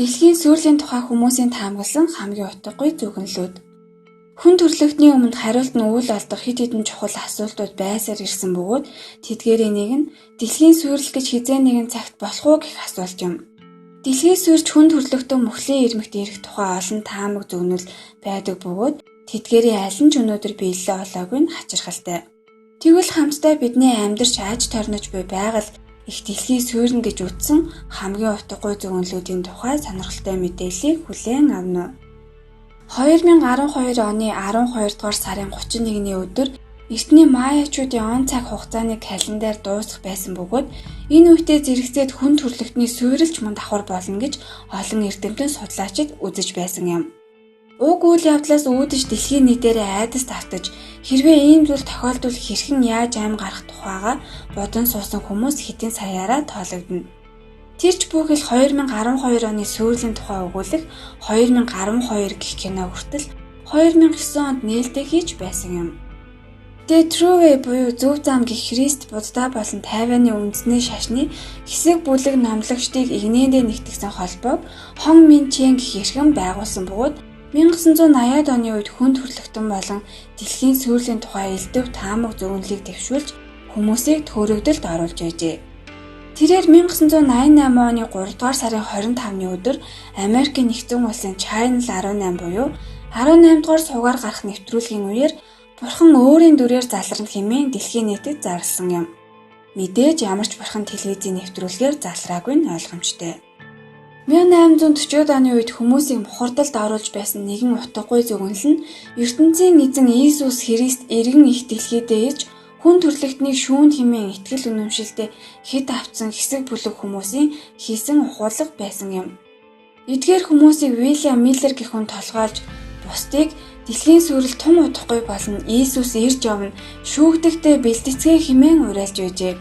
Дэлхийн сүрлийн тухай хүмүүсийн таамагласан хамгийн утгагүй зөвгөнлүүд. Хүн төрөлхтний өмнө хариулт нь үйл олдох хэд хэдэн чухал асуултууд байсаар ирсэн бөгөөд тэдгээрийн нэг нь дэлхийн сүрэл гэж хизээ нэгэн цагт болох уу гэх асуулт юм. Дэлхийн сүрч хүн төрөлхтөн мөхлийн ирмэгт ирэх тухай олон таамаг зөвнөл байдаг бөгөөд тэдгээрийн аль нь ч өнөөдөр биелэлээ олоогүй нь хачирхалтай. Тэгвэл хамтдаа бидний амьдарч аж торнож буй байгаль их дэлхийн суурин гэж үтсэн хамгийн утгагүй зөвнлүүдийн тухай сонирхолтой мэдээллийг хүлээн авна. 2012 оны 12 дугаар сарын 31-ний өдөр эртний Майячуудын он цаг хугацааны календар дуусах байсан бөгөөд энэ үедээ зэрэгцээд хүн төрөлхтний суурилч мөн давхар болно гэж олон эрдэмтэн судлаачид үзэж байсан юм. Уг үйл явдлаас үүдэж дэлхийн нийтээрээ айдас тавтаж хэрвээ ийм зүйл тохиолдвол хэрхэн яаж ам гарах тухайга бодон суусан хүмүүс хэдэн саяараа тоологдно. Тэрч бүхэл 2012 оны суурлийн тухай өгүүлэх 2012 гэх кино хүртэл 2009 онд нээлттэй хийж байсан юм. The True Way буюу зөв зам гэх Христ, Будда болон тайваны үндэсний шашны хэсэг бүлэг номлогчдыг игнэндээ нэгтгэсэн холбоог Хон Мин Чен гэх эрхэм байгуулсан бөгөөд 1980-ад оны үед хүн төрөлхтөн болон дэлхийн сүрлийн тухай элдв таамаг зөвнөлийг дэвшүүлж хүмүүсийг төөрөгдөлд оруулж байжээ. Тэрээр 1988 оны 3 дугаар сарын 25-ны өдөр Америкийн нэгдсэн улсын Channel 18 буюу 18 дугаар суугаар гарах нэвтрүүлгийн үеэр Бурхан өөрийн дүрээр залрна хэмээн дэлхийн нийтэд зарласан юм. Мэдээж ямар ч Бурхан телевизийн нэвтрүүлгээр залраагүй нь ойлгомжтой. 1840-ад оны үед хүмүүсийг мухардалд оруулж байсан нэгэн утгагүй зөвгөнөл нь ертөнцийн эзэн Иесус Христ эргэн их дэлхийдээ ирж хүн төрөлхтнийг шүүн хэмээн итгэл үнэмшилтэд хэд авцсан хэсэг бүлэг хүмүүсийн хийсэн ухуулга байсан юм. Эдгээр хүмүүсийг Уильям Миллер гэх хүн толгойлж бусдыг дэлхийн сүрэл тун удахгүй болно Иесус ирж явна шүүгдэхдээ бэлтгэцгээ хэмээн уриалж байжээ.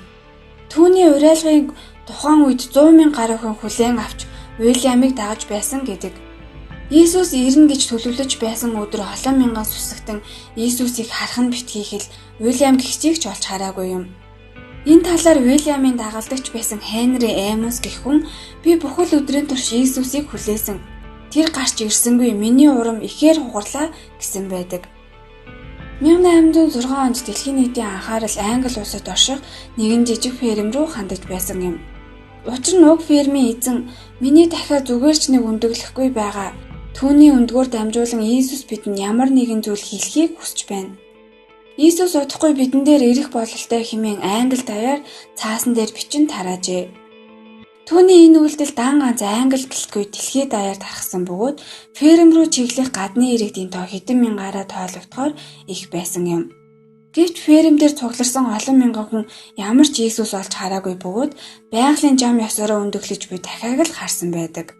Түүний уриалгыг тухайн үед 100,000 гаруй хүн хүлээн авч Уильямыг дагаж байсан гэдэг. Иесус ирнэ гэж төлөвлөж байсан өдөр олон мянган сүсэгтэн Иесусыг харах нь битгий хэл Уильям гихчийг ч олж хараагүй юм. Энэ талаар Уильямын дагалдагч байсан Хенри Эммос гэх хүн би бүхэл өдрийн турш Иесусыг хүлээсэн. Тэр гарч ирсэнгүй миний урам ихээр хугарлаа гэсэн байдаг. 1806 онд дэлхийн нийтийн анхаарал Англи улсад орших нэгэн жижиг ферм рүү хандаж байсан юм. Учир нь уг фермийн эзэн миний дахиад зүгээр ч нэг өндөглөхгүй байгаа. Түүний өндгөөр дамжуулан Иесус бидэнд ямар нэгэн зүйл хэлхийг хүсэж байна. Иесус удахгүй бидэн дээр ирэх бололтой хэмээн англи даяар цаасан дээр бичин тараажээ. Түүний энэ үйлдэл дан ганц англи гэлтгүй дэлхийд даяар тархсан бөгөөд ферм рүү чиглэх гадны иргэдийн тоо хэдэн мянгаараа тоологдохоор их байсан юм. Гэвч ферм дээр цугларсан олон мянган хүн ямар ч Иесус олж хараагүй бөгөөд байгалийн зам ёсороо өндөглөж буй дахиад л харсан байдаг.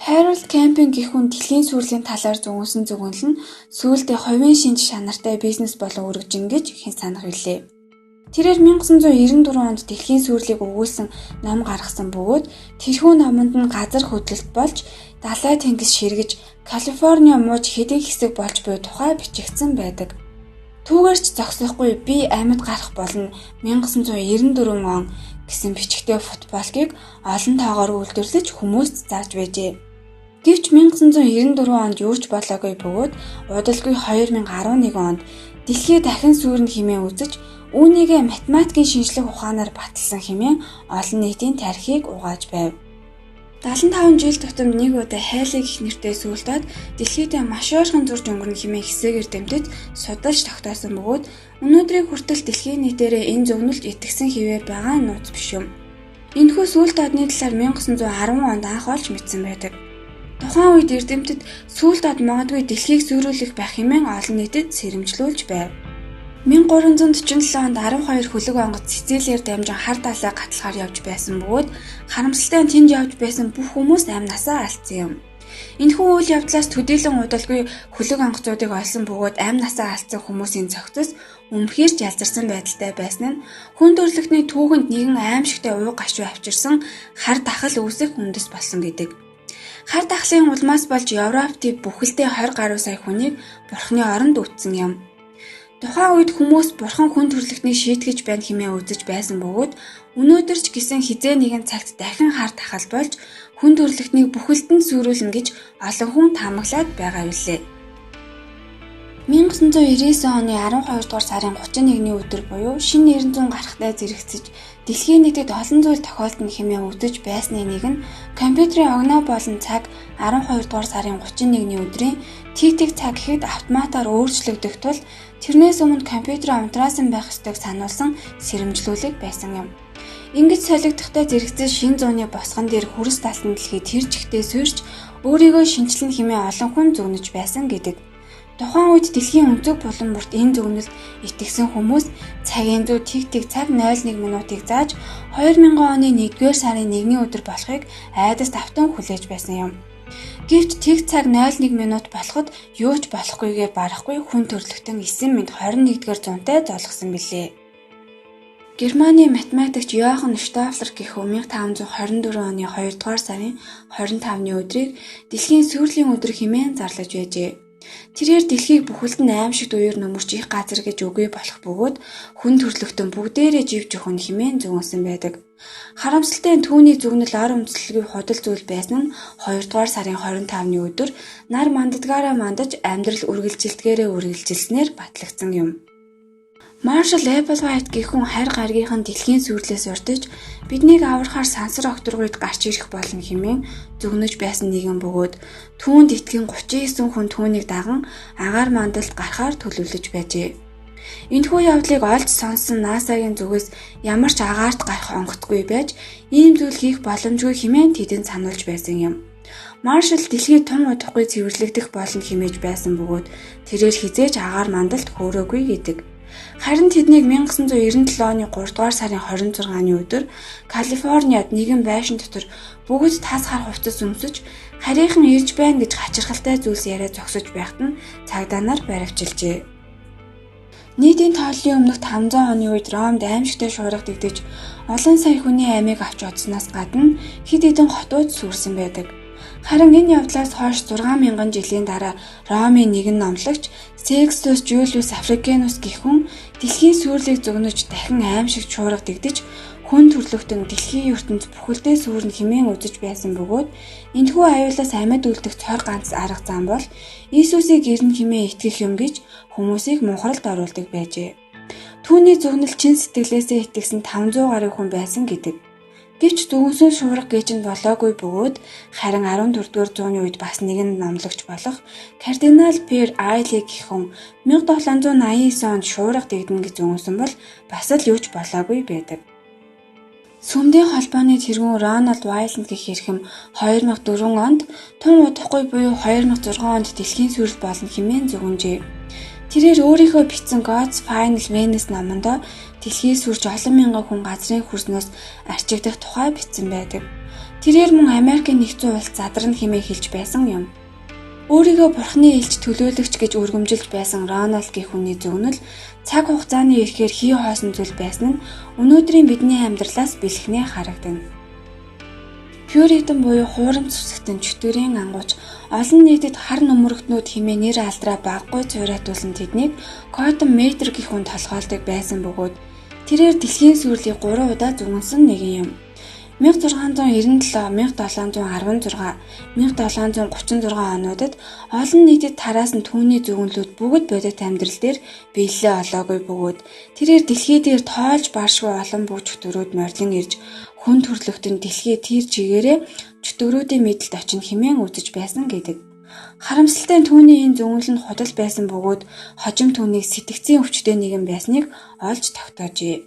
Harold Camping гэх хүн дэлхийн сүрлийн талаар зөвгөнсөн зөвгөнөл нь сүүлдээ хувийн шинж чанартай бизнес болон үргэлжин гэж хэн санах билээ. Тэрээр 1994 онд дэлхийн сүрлийг өгүүлсэн ном гаргасан бөгөөд тэрхүү номонд нь газар хөдлөлт болж далай тэнгис ширгэж Калифорни мууж хэдийн хэсэг болж буй тухай бичигдсэн байдаг. Түүгээрч зогсохгүй би амьд гарах болно 1994 он гэсэн бичгтэй футболкийг олон тоогоор үйлдвэрлэж хүмүүст зааж байжээ. Гэвч 1994 онд юу ч болоогүй бөгөөд удалгүй 2011 онд дэлхий дахин сүрнэ хэмээн үзэж үүнийгээ математикийн шинжлэх ухаанаар баталсан хэмээн олон нийтийн тархийг угааж байв. 75 жил тутам нэг удаа Хайлиг гэх нэртэй сүлдээд дэлхийдээ маш ойрхон зурж өнгөрнө хэмээн хэсгээр дэмтэд судалж тогтоосон бөгөөд өнөөдрийн хүртэл дэлхийн нийтээрээ энэ зөвнөлд итгэсэн хэвээр байгаа нууц биш юм. Энэхүү сүлдээдний талаар 1910 онд анх олж мэдсэн байдаг. Тухайн үед эрдэмтэд сүлдээд магадгүй дэлхийг сүрүүлэх байх хэмээн олон нийтэд сэрэмжлүүлж байв. 1347 онд 12 хөлөг онгоц Сицилиэр дамжин хар далай гатлахаар явж байсан бөгөөд харамсалтай нь тэнд явж байсан бүх хүмүүс амнасаа алдсан юм. Энэхүү үйл явдлаас төдийлөн удалгүй хөлөг онгоцуудыг олсон бөгөөд амнасаа алдсан хүмүүсийн цогцос үнэхээр ч ялзарсан байдалтай байсан нь хүн төрөлхтний түүхэнд нэгэн аимшигтай уу гашуу авчирсан хар дахал үүсэх үндэс болсон гэдэг. Хар дахлын улмаас болж Европт бүхэлдээ 20 гаруй сая хүнийг Бурхны оронд үтсэн юм. Тухайн үед хүмүүс бурхан хүн төрөлхтнийг шийтгэж байна хэмээн үзэж байсан бөгөөд өнөөдөр ч гэсэн хизээ нэгэн цагт дахин хар тахал болж хүн төрөлхтнийг бүхэлдэн сүрүүлнэ гэж олон хүн таамаглаад байгаа билээ. 1999 оны 12 дугаар сарын 31-ний өдөр буюу шинэ 900 гарахтай зэрэгцэж дэлхийн нийтэд олон зүйл тохиолдно хэмээн үзэж байсны нэг нь компьютерийн огноо болон цаг 12 дугаар сарын 31-ний өдрийн тэг цаг гэхэд автоматар өөрчлөгдөх тул тэрнээс өмнө компьютерийн унтраасан байх ёстойг сануулсан сэрэмжлүүлэг байсан юм. Ингэж солигдохтой зэрэгцэж шинэ зууны босгон дээр хүрс талтан дэлхий тэр чигтээ суурьж өөрийгөө шинчлэн хэмээн олон хүн зүгнэж байсан гэдэг. Тухайн үед дэлхийн өнцөг булан бүрт энэ зөвнөлд итгэсэн хүмүүс цагийн зүй тэг цаг 01 минутыг зааж 2000 оны 1-р сарын 1-ний өдөр болохыг айдаст автан хүлээж байсан юм. Гэвч тэг цаг 01 минут болоход юу ч болохгүйгээ барахгүй хүн төрөлхтөн 9.21-р зуунтай золгосон билээ. Германы математикч Йохан Штафлер гэх 1524 оны 2-р сарын 25-ны өдрийг дэлхийн сүүрлийн өдөр хэмээн зарлаж байжээ. Тэрээр дэлхийг бүхэлдэн аимшигт уяар нөмөрч их газар гэж үгүй болох бөгөөд хүн төрлөختөн бүгдээрээ живж өхөн хэмээн зөвнсөн байдаг. Харамсалтай нь түүний зүгнэл ор өмсөлгүй худал зүйл байсан нь 2 дугаар сарын 25-ны өдөр нар мандадгаараа мандаж амьдрал үргэлжилдгээрээ үргэлжилснээр батлагдсан юм. Маршал Эпплвайт гэх хүн харь гаргийнхан дэлхийн сүрлээс урдж биднийг аврахаар сансар окторгойд гарч ирэх болно хэмээн зөвнөж байсан нэгэн бөгөөд түүнд итгэн 39 хүн түүнийг даган агаар мандалд гарахаар төлөвлөж байжээ. Энэхүү явдлыг олж сонссон НАСА-гийн зүгээс ямар ч агаарт гарах онгоцгүй байж ийм зүйл хийх боломжгүй хэмээн тэдэнд сануулж байсан юм. Маршал дэлхийд тун удахгүй цэвэрлэгдэх болно хэмээж байсан бөгөөд тэрээр хизээж агаар мандалд хөөрөөгүй гэдэг. Харин тэднийг 1997 оны 3 дугаар сарын 26-ны өдөр Калифорниад нэгэн байшин дотор бүгд тас хар хувцас өмсөж харийнхан ирж байна гэж хачирхалтай зүйлс яриа зогсож байхад нь цагдаа нар баривчилжээ. Нийтийн тооллын өмнөх 500 оны үед Ромд аимшигтай шуурга дэгдэж олон сая хүний амийг авч удснаас гадна хэд хэдэн хотууд сүрсэн байдаг. Харин энэ явдлаас хойш 6000 жилийн дараа Ромын нэгэн номлогч Секстус Жулиус Африканус гэх хүн дэлхийн сүрлийг зөгнөж дахин аимшигт шуурга дэгдэж хүн төрлөختөн дэлхийн ертөнд бүхэлдээ сүрнэ хэмээн үзэж байсан бөгөөд энэхүү аюулаас амьд үлдэх цор ганц арга зам бол Иесусыг ирнэ хэмээн итгэх юм гэж хүмүүсийг мухралд оруулдаг байжээ. Түүний зөгнөл чин сэтгэлээсээ итгэсэн 500 гаруй хүн байсан гэдэг. Гэвч дүнсэн шуурга гэж нь болоогүй бөгөөд харин 14-р зууны үед бас нэгэн номлогч болох кардинал Пьер Айли гэх хүн 1789 онд шуурга дэгдэн гэж зөвнсөн бол бас л юуч болоогүй байдаг. Сүмдийн холбооны тэргүүн Рональд Вайланд гэх эрхэм 2004 онд тун удахгүй буюу 2006 онд дэлхийн сүрэл болно хэмээн зөвнөжээ. Тэрээр өөрийнхөө бичсэн God's Final Witness номондоо дэлхий сүрж олон мянган хүн газрын хөрснөөс арчигдах тухай бичсэн байдаг. Тэрээр мөн Америкийн нэгдсэн улс задарна хэмээн хэлж байсан юм. Өөрийгөө Бурхны элч төлөөлөгч гэж өргөмжилж байсан Рональд гэх хүний зөвнөл цаг хугацааны эрхээр хий хоосон зүйл байсан нь өнөөдрийн бидний амьдралаас бэлхнээ харагдана. Пюритан буюу хуурамч сүсгтэн чөтгөрийн ангууч олон нийтэд хар нөмөргтнүүд хэмээн нэр алдраа баггүй цуурайтуулсан тэднийг Коттон Мейтер гэх хүн толгойлдог байсан бөгөөд тэрээр дэлхийн сүрлийг 3 удаа зөвнөсөн нэгэн юм. 1697, 1716, 1736 онуудад олон нийтэд тараасан түүний зөвнөлүүд бүгд бодит амьдрал дээр биелэлээ олоогүй бөгөөд тэрээр дэлхий дээр тоолж баршгүй олон бүх чөтгөрүүд морилон ирж хүн төрлөختөнд дэлхий тэр чигээрээ чөтгөрүүдийн мэдлэлд очино хэмээн үзэж байсан гэдэг. Харамсалтай нь түүний энэ зөвнөл нь худал байсан бөгөөд хожим түүнийг сэтгцийн өвчтэй нэгэн байсныг олж тогтоожээ.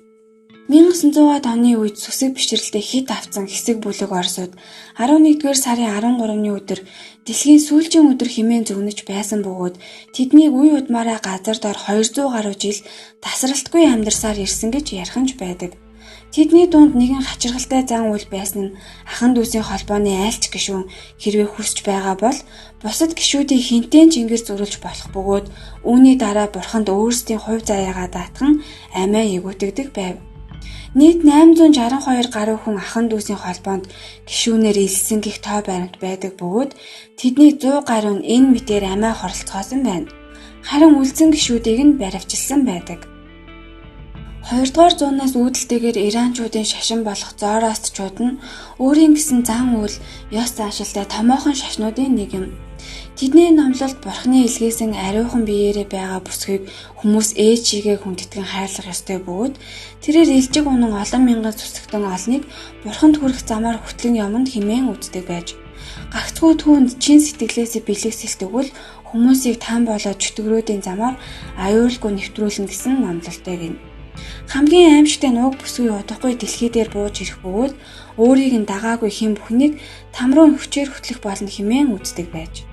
1900-аад оны үед сүсэг бишрэлтэд хит авсан хэсэг бүлэг Оросууд 11-р сарын 13-ны өдөр дэлхийн сүүлчийн өдөр хэмээн зөвнөж байсан бөгөөд тэднийг үе удмаараа газар дор 200 гаруй жил тасралтгүй амьдарсаар ирсэн гэж яриханж байдаг. Тэдний дунд нэгэн хачирхалтай зан үйл байсан нь ахан дүүсийн холбооны айлч гишүүн хэрвээ хүсч байгаа бол бусад гишүүдийг хинтэн чингэр зөрүүлж болох бөгөөд үүний дараа бурханд өөрсдийн хувь заяагаа даатхан амиа эгүүтгдэг байв. Нийт 862 гаруй хүн ахан дүүсийн холбоонд гишүүнээр илсэн гих тоо баримт байдаг бөгөөд тэдний 100 гаруй нь энэ мэтээр амиа хоролцохоосон байна. Харин үлдсэн гишүүдийг нь баривчилсан байдаг. 2-р зуунаас үүдэлтэйгээр Иранчуудын шашин болох Зороастрчууд нь өөрийн гэсэн зан үйл, ёс заншилтай томоохон шашнуудын нэг юм. Тэдний номлолд Бурхны илгээсэн ариухан биеэрээ байгаа бүсгийг хүмүүс ээж шигээ хүндэтгэн хайрлах ёстой бөгөөд тэрээр илжиг унан олон мянган зүсгтэн олныг Бурханд хүрэх замаар хөтлөн юмд хэмээн үздэг байж. Гагцхүү түүнд чин сэтгэлээсээ бэлэгсэлт өгвөл хүмүүсийг таан болоод чөтгөрөөдийн замаар аюулгүй нэвтрүүлнэ гэсэн номлолтой гин. Хамгийн аимшигтай нууг бүсгүй удахгүй дэлхий дээр бууж ирэх бөгөөд өөрийг нь дагаагүй хэн бүхнийг там руу хүчээр хөтлөх болно хэмээн үздэг байж.